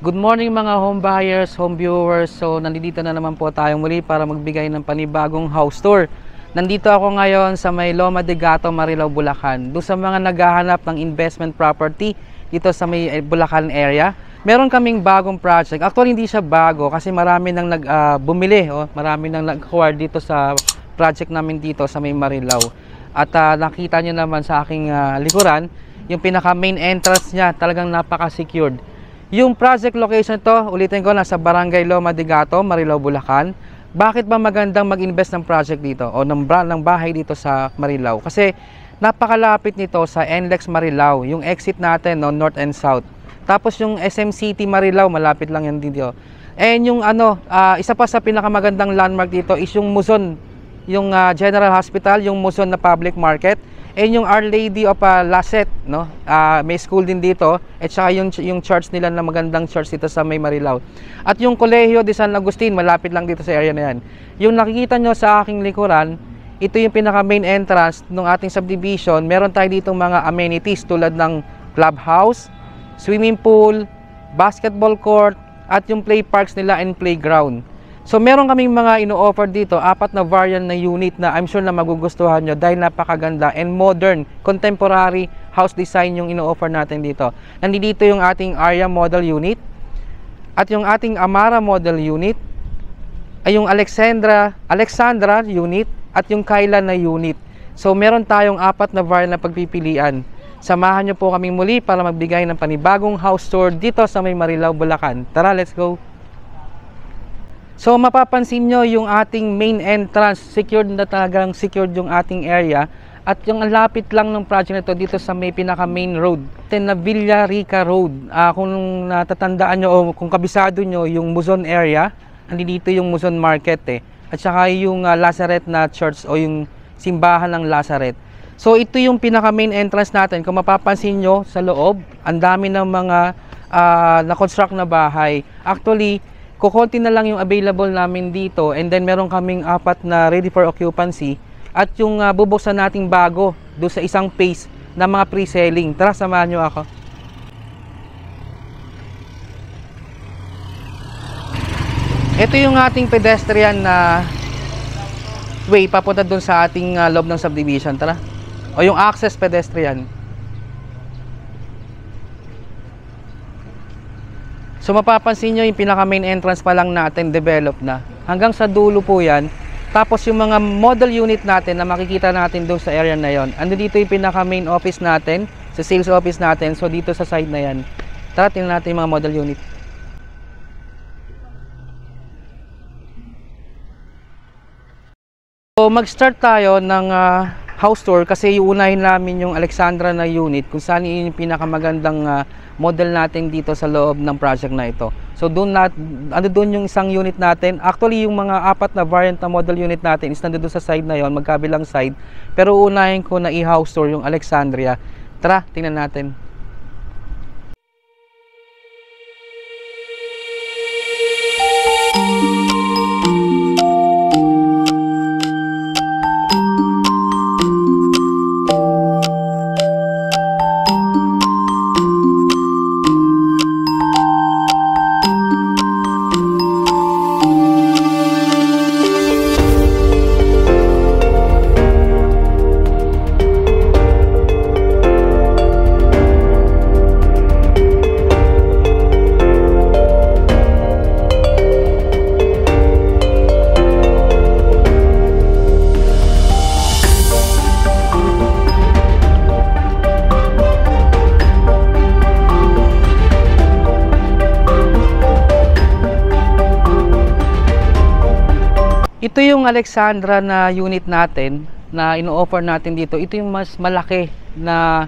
Good morning mga home buyers, home viewers. So nandito na naman po tayo muli para magbigay ng panibagong house tour. Nandito ako ngayon sa may Loma de Gato, Marilao, Bulacan. Doon sa mga naghahanap ng investment property dito sa may Bulacan area. Meron kaming bagong project. Actually hindi siya bago kasi marami nang bumili, marami nang nag-acquire dito sa project namin dito sa may Marilao. At nakita nyo naman sa aking likuran, yung pinaka main entrance niya talagang napaka-secured. Yung project location to, ulitin ko, nasa Barangay Loma de Gato, Marilao, Bulacan. Bakit ba magandang mag-invest ng project dito o ng bahay dito sa Marilao? Kasi napakalapit nito sa NLEX Marilao, yung exit natin, no, north and south. Tapos yung SM City Marilao, malapit lang yan dito. And yung isa pa sa pinakamagandang landmark dito is yung Muson, yung General Hospital, yung Muson na public market. And yung Our Lady of Lasset, no? May school din dito. At saka yung church nila na magandang church dito sa may Marilao. At yung Colegio de San Agustin, malapit lang dito sa area na yan. Yung nakikita nyo sa aking likuran, ito yung pinaka main entrance ng ating subdivision. Meron tayo ditong mga amenities tulad ng clubhouse, swimming pool, basketball court, at yung play parks nila and playground. So meron kaming mga ino-offer dito, 4 na variant na unit na I'm sure na magugustuhan nyo dahil napakaganda and modern, contemporary house design yung ino-offer natin dito. Nandito yung ating Aria model unit at yung ating Amara model unit, ay yung Alexandra unit at yung Kayla na unit. So meron tayong 4 na variant na pagpipilian. Samahan nyo po kami muli para magbigay ng panibagong house tour dito sa may Marilao, Bulacan. Tara, let's go! So mapapansin nyo yung ating main entrance, secured na talagang secured yung ating area. At yung lapit lang ng project na ito dito sa may pinaka main road, na Villa Rica Road. Kung natatandaan nyo o kung kabisado nyo yung Muson area, nandito yung Muson Market At saka yung Lazaret na church o yung simbahan ng Lazaret. So ito yung pinaka main entrance natin. Kung mapapansin nyo sa loob, ang dami ng mga na-construct na bahay. Actually, kukunti na lang yung available namin dito and then meron kaming 4 na ready for occupancy at yung bubuksan nating bago doon sa isang phase na mga pre-selling. Tara, samahan nyo ako. Ito yung ating pedestrian na way papunta doon sa ating loob ng subdivision. Tara. O yung access pedestrian. So mapapansin nyo yung pinaka main entrance pa lang natin develop na. Hanggang sa dulo po yan. Tapos yung mga model unit natin na makikita natin doon sa area na yon. Ando dito yung pinaka main office natin, sa sales office natin. So dito sa side na yan. Tara, tingnan natin yung mga model unit. So mag-start tayo ng house tour kasi iunahin namin yung Alexandra na unit kung saan yung pinakamagandang model natin dito sa loob ng project na ito. So doon yung isang unit natin. Actually yung mga 4 na variant na model unit natin is nandun sa side na yon, magkabilang side. Pero unahin ko na i-house tour yung Alexandria. Tara, tingnan natin. Ito yung Alexandra na unit natin na ino-offer natin dito. Ito yung mas malaki na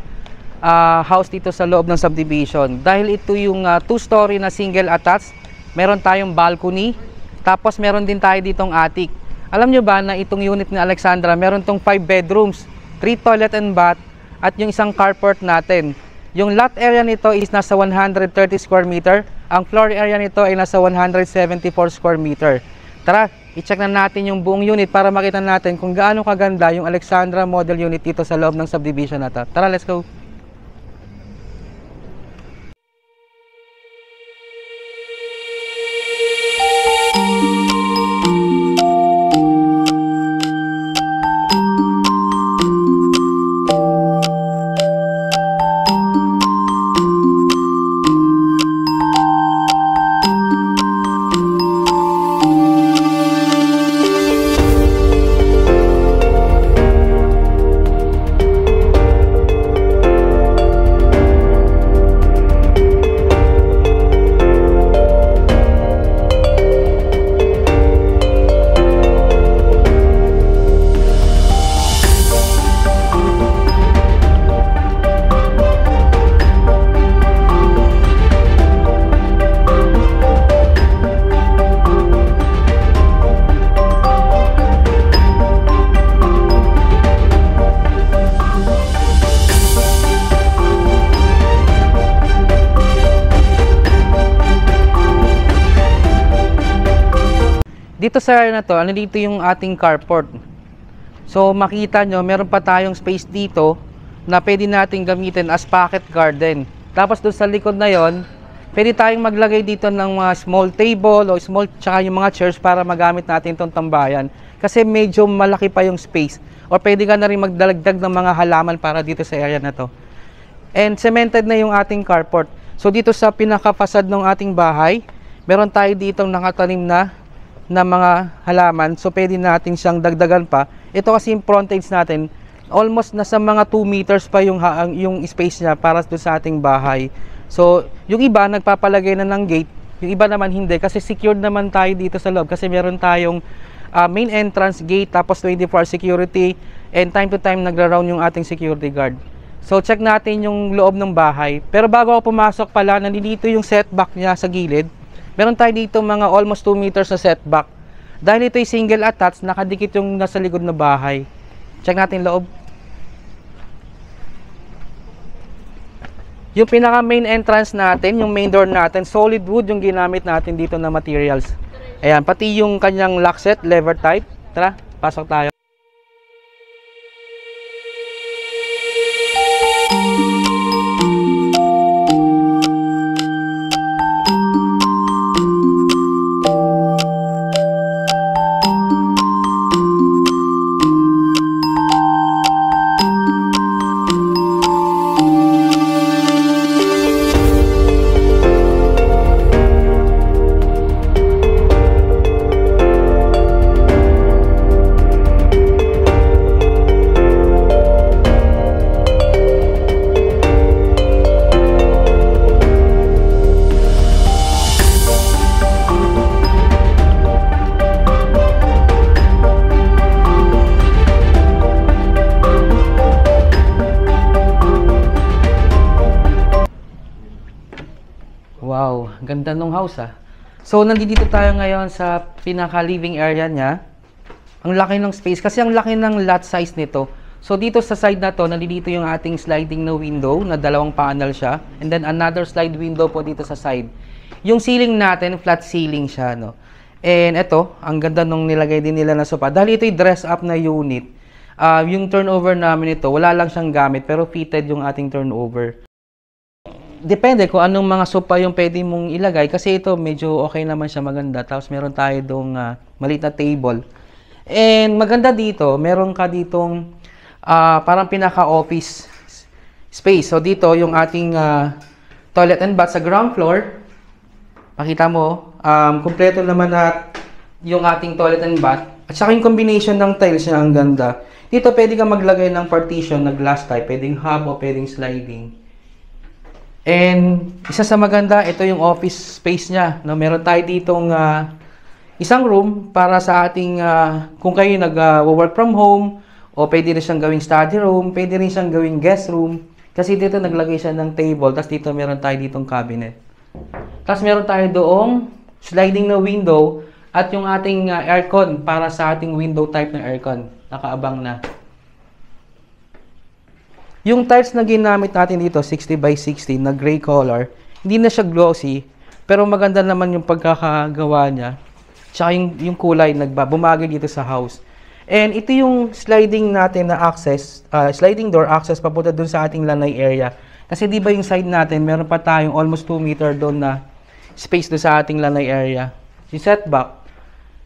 house dito sa loob ng subdivision. Dahil ito yung 2-story na single attached. Meron tayong balcony. Tapos meron din tayo ditong attic. Alam nyo ba na itong unit ni Alexandra, meron tong 5 bedrooms, 3 toilet and bath, at yung isang carport natin. Yung lot area nito is nasa 130 square meter. Ang floor area nito ay nasa 174 square meter. Tara, i-check na natin yung buong unit para makita natin kung gaano kaganda yung Alexandra model unit dito sa loob ng subdivision na to. Tara, let's go! dito sa area na to, ano dito yung ating carport. So makita nyo, meron pa tayong space dito na pwede natin gamitin as pocket garden. Tapos doon sa likod na yon, pwede tayong maglagay dito ng mga small table o small tsaka yung mga chairs para magamit natin itong tambayan. Kasi medyo malaki pa yung space. O pwede ka na rin magdalagdag ng mga halaman para dito sa area na to. And cemented na yung ating carport. So dito sa pinaka-facade ng ating bahay, meron tayo ditong nakatanim na mga halaman. So pwede natin siyang dagdagan pa. Ito kasi yung frontage natin, almost nasa mga 2 meters pa yung space niya para doon sa ating bahay. So yung iba nagpapalagay na ng gate, yung iba naman hindi kasi secured naman tayo dito sa loob kasi meron tayong main entrance gate, tapos 24 security, and time to time nagra-round yung ating security guard. So check natin yung loob ng bahay. Pero bago ako pumasok pala, nandito yung setback niya sa gilid. Meron tayo dito mga almost 2 meters na setback. Dahil ito ay single attached, nakadikit yung nasa likod na bahay. Check natin loob. Yung pinaka main entrance natin, yung main door natin, solid wood yung ginamit natin dito na materials. Ayan, pati yung kanyang lock set, lever type. Tara, pasok tayo. Wow, ganda ng house ah. So nandito tayo ngayon sa pinaka living area niya. Ang laki ng space kasi ang laki ng lot size nito. So dito sa side na to, nandito yung ating sliding na window na 2 panel siya, and then another slide window po dito sa side. Yung ceiling natin, flat ceiling siya, no. And ito, ang ganda nung nilagay din nila na sofa. Dahil ito yung dress up na unit. Yung turnover namin ito, wala lang siyang gamit pero fitted yung ating turnover. Depende kung anong mga sopa yung pwede mong ilagay kasi ito medyo okay naman siya, maganda. Tapos meron tayo dong maliit na table. And maganda dito, meron ka ditong parang pinaka-office space. So dito yung ating toilet and bath sa ground floor. Pakita mo, kumpleto naman na yung ating toilet and bath. At saka yung combination ng tiles niya, ang ganda. Dito pwede ka maglagay ng partition na glass type. Pwedeng hub o pwedeng sliding. And isa sa maganda, ito yung office space niya. No? Meron tayo ditong isang room para sa ating, kung kayo nag-work from home, o pwede rin siyang gawing study room, pwede rin siyang gawing guest room. Kasi dito naglagay siya ng table, tapos dito meron tayo ditong cabinet. Tapos meron tayo doong sliding na window at yung ating aircon para sa ating window type ng aircon. Nakaabang na. Yung tiles na ginamit natin dito, 60 by 60 na gray color, hindi na siya glossy, pero maganda naman yung pagkakagawa niya. Tsaka yung kulay, bumagay dito sa house. And ito yung sliding natin na access, sliding door access papunta dun sa ating lanay area. Kasi di ba yung side natin, meron pa tayong almost 2 meter doon na space doon sa ating lanay area. Yung setback.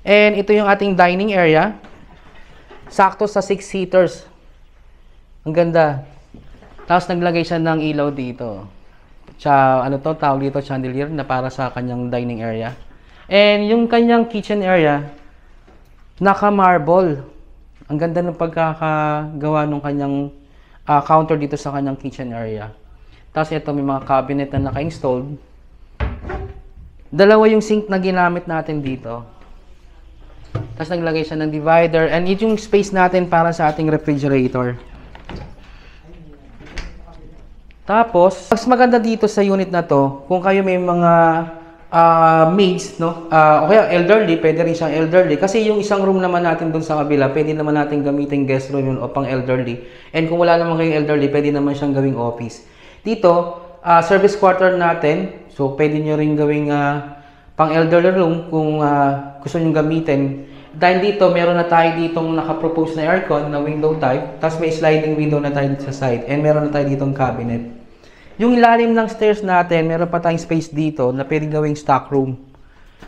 And ito yung ating dining area. Sakto sa 6 seaters. Ang ganda. Tapos naglagay siya ng ilaw dito. Ano to, tawag dito, chandelier na para sa kanyang dining area. And yung kanyang kitchen area, naka-marble. Ang ganda ng pagkakagawa ng kanyang counter dito sa kanyang kitchen area. Tapos ito, may mga cabinet na naka-installed. Dalawa yung sink na ginamit natin dito. Tapos naglagay siya ng divider. And ito yung space natin para sa ating refrigerator. Tapos, mas maganda dito sa unit na to, kung kayo may mga maids, no? O kaya elderly, pwede rin siyang elderly. Kasi yung isang room naman natin dun sa kabila, pwede naman natin gamitin guest room yun o pang elderly. And kung wala naman kayong elderly, pwede naman siyang gawing office. Dito, service quarter natin. So, pwede nyo rin gawing pang elderly room kung gusto nyo gamitin. Dahil dito, meron na tayo ditong nakapropose na aircon na window type, tapos may sliding window na tayo dito sa side, and meron na tayo ditong cabinet. Yung ilalim ng stairs natin, meron pa tayong space dito na pwedeng gawing stock room.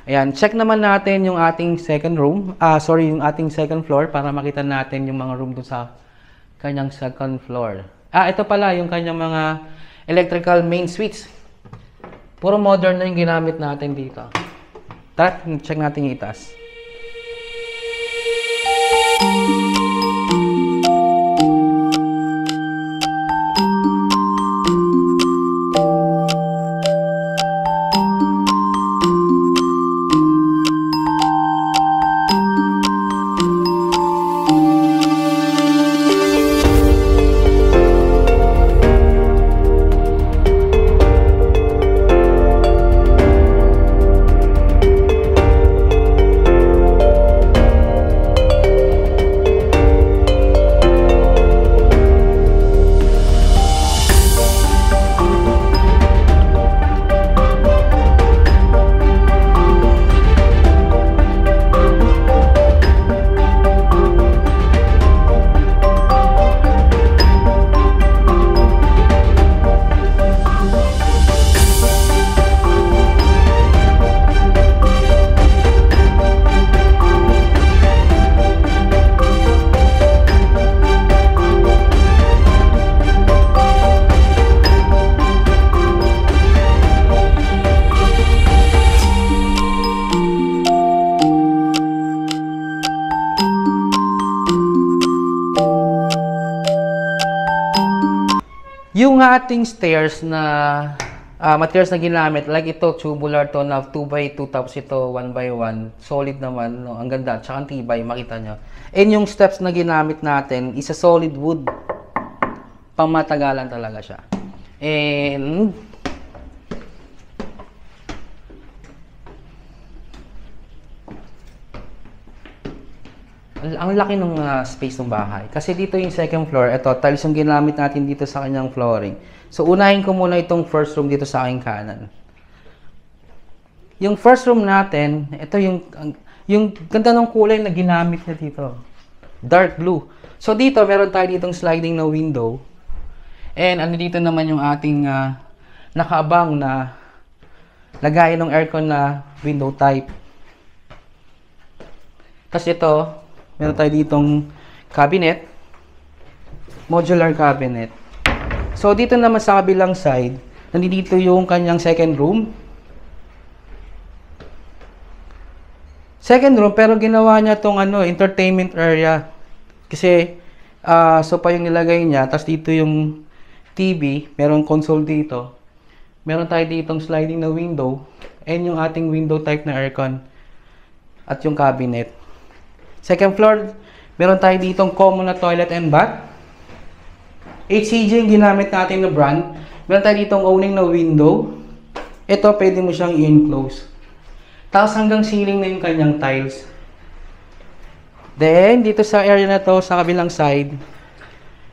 Ayan, check naman natin yung ating second room, yung ating second floor para makita natin yung mga room dun sa kanyang second floor. Ito pala yung kanyang mga electrical main switch. Puro modern na yung ginamit natin dito. Tara, check natin yung itaas. Yung ating stairs na materials na ginamit, like ito, tubular to na 2x2, tapos ito 1x1. Solid naman, no? Ang ganda, tsaka ang tibay, makita nyo. And yung steps na ginamit natin is a solid wood. Pangmatagalan talaga siya. And ang laki ng space ng bahay. Kasi dito yung second floor, ito, tiles yung ginamit natin dito sa kanyang flooring. So, unahin ko muna itong first room dito sa aking kanan. Yung first room natin, ito yung ganda ng kulay na ginamit niya dito. Dark blue. So, dito, meron tayo ditong sliding na window. And, dito naman yung ating nakaabang na lagayan ng aircon na window type. Tapos ito, meron tayo ditong cabinet, modular cabinet. So, dito naman sa kabilang side, nandito yung kanyang second room. Second room, pero ginawa niya tong entertainment area. Kasi, sofa yung nilagay niya, tapos dito yung TV, meron console dito. Meron tayo ditong sliding na window, and yung ating window type na aircon, at yung cabinet. Second floor, meron tayo ditong common na toilet and bath. HCG yung ginamit natin na brand. Meron tayo ditong owning na window. Ito, pwede mo siyang i-enclose. Tapos hanggang ceiling na yung kanyang tiles. Then, dito sa area na to, sa kabilang side,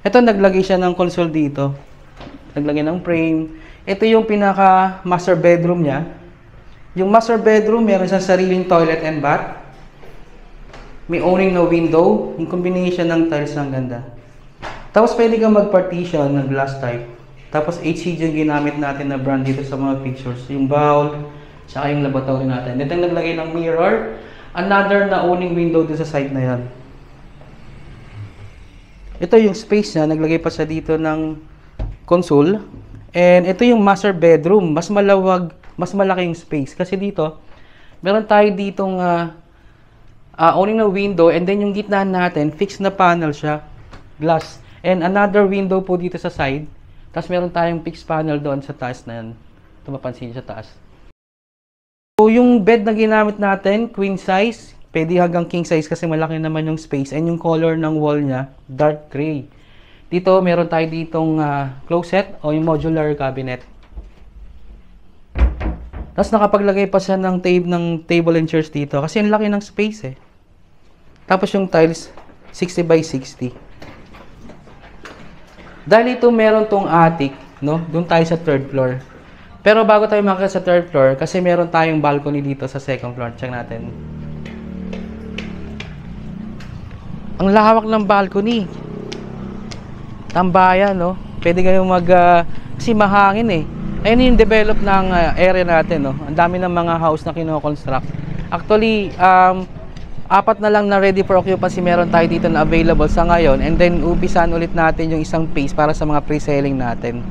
ito, naglagay siya ng console dito. Naglagay ng frame. Ito yung pinaka master bedroom niya. Yung master bedroom, meron siyang sariling toilet and bath. May owning na window, yung combination ng tiles ng ganda. Tapos pwede kang mag-partition ng glass type. Tapos HCG yung ginamit natin na brand dito sa mga pictures. Yung bowl, saka yung laboratory natin. Dito naglagay ng mirror, another na owning window dito sa side na yan. Ito yung space niya, naglagay pa siya dito ng console. And ito yung master bedroom, mas malawag, mas malaki yung space. Kasi dito, meron tayo ditong owning na window, and then yung gitna natin, fixed na panel siya, glass. And another window po dito sa side. Tapos meron tayong fixed panel doon sa taas na yan. Ito mapansin sa taas. So yung bed na ginamit natin, queen size, pwede hanggang king size kasi malaki naman yung space. And yung color ng wall niya, dark gray. Dito, meron tayo ditong closet o yung modular cabinet. Tapos nakapaglagay pa siya ng table and chairs dito kasi ang laki ng space eh. Tapos yung tiles, 60 by 60. Dahil ito meron tong attic, no? Doon tayo sa third floor. Pero bago tayo makakita sa third floor, kasi meron tayong balcony dito sa second floor. Check natin. Ang lawak ng balcony. Tambayan, no? Pwede kayong kasi mahangin eh. Ayun yung develop ng area natin, no? Ang dami ng mga house na kino-construct. Actually, apat na lang na ready for occupancy meron tayo dito na available sa ngayon. And then, ubisan ulit natin yung isang phase para sa mga pre-selling natin.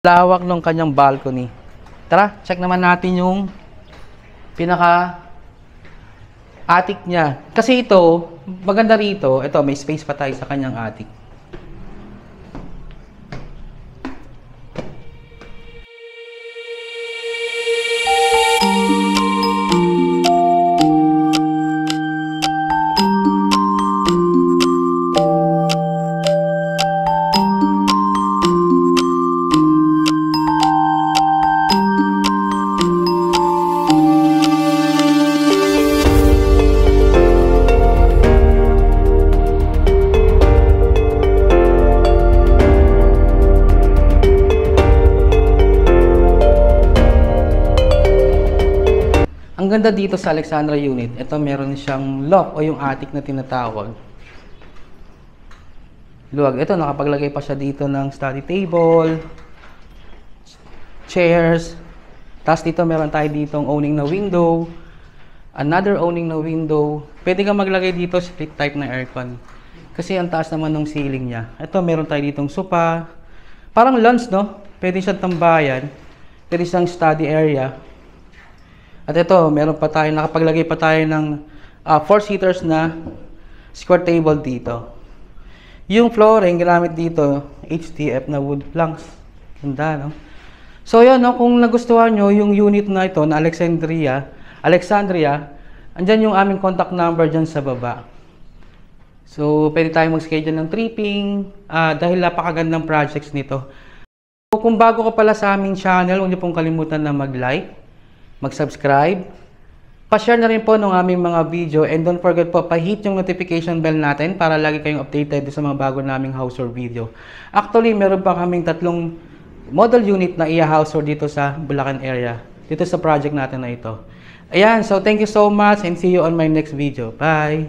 Lawak ng kanyang balcony. Tara, check naman natin yung pinaka attic niya. Kasi ito, maganda rito, ito may space pa tayo sa kanyang attic. Ang ganda dito sa Alexandra unit, ito meron siyang loft o yung attic na tinatawag. Luwag. Ito, nakapaglagay pa siya dito ng study table, chairs. Tapos dito meron tayo ditong owning na window, another owning na window. Pwede kang maglagay dito split type na aircon. Kasi ang taas naman ng ceiling niya. Ito, meron tayo ditong sofa. Parang lounge, no? Pwede siyang tambayan. Pwede siyang study area. At ito, meron pa tayo, nakapaglagay pa tayo ng 4-seaters na square table dito. Yung flooring, ginamit dito, HTF na wood planks. Ganda, no? So, yun, no? Kung nagustuhan nyo yung unit na ito na Alexandria, andyan yung aming contact number dyan sa baba. So, pwede tayong mag-schedule ng tripping dahil napakagandang projects nito. So, kung bago ka pala sa aming channel, huwag niyo pong kalimutan na mag-like, mag-subscribe, pa-share na rin po ng aming mga video, and don't forget po, pa-hit yung notification bell natin para lagi kayong updated sa mga bago naming house tour video. Actually, meron pa kaming 3 model unit na i-house tour dito sa Bulacan area, dito sa project natin na ito. Ayan, so thank you so much and see you on my next video. Bye!